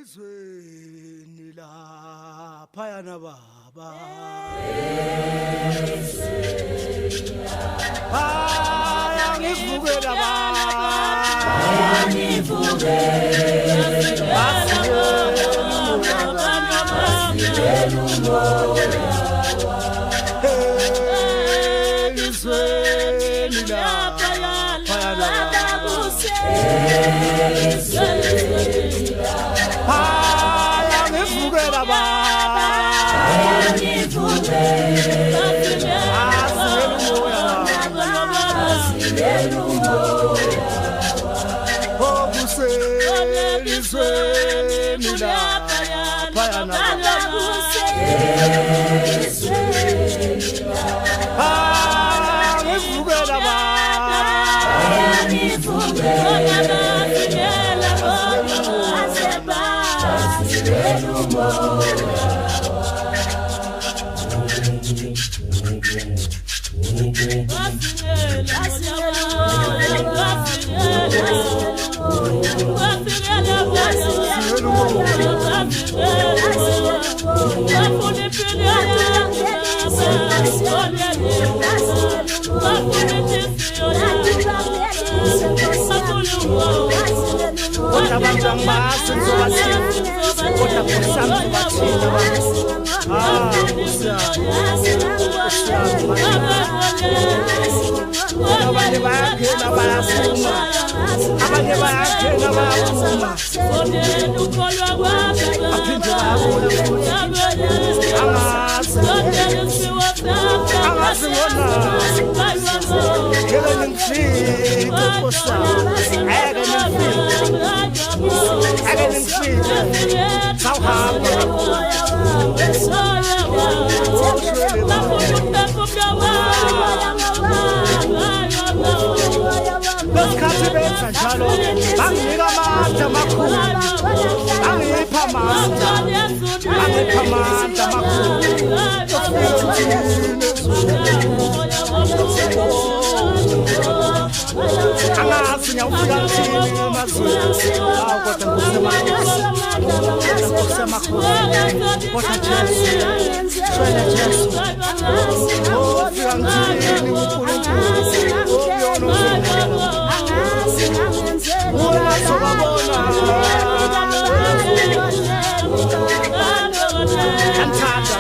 elizweni laphayana baba haya ngivukela baba elizweni laphayana haya ngivukela baba elizweni laphayana ngivukela abanye bayaphela bayafuma abanye bayaphela bayafuma aphinde bayabona angazi ngona ngeke ngimfike nkosana ake ngimfike sawuhamba Besikhathi benza njalo banginika amandla amakhulu angipha amandla amakhulu angazi ngiyawufika kuthini emazweni kodwa ngusemakhulu kodwa Jesu shwele Jesu ufika kuthini uNkulunkulu Ngiyamthanda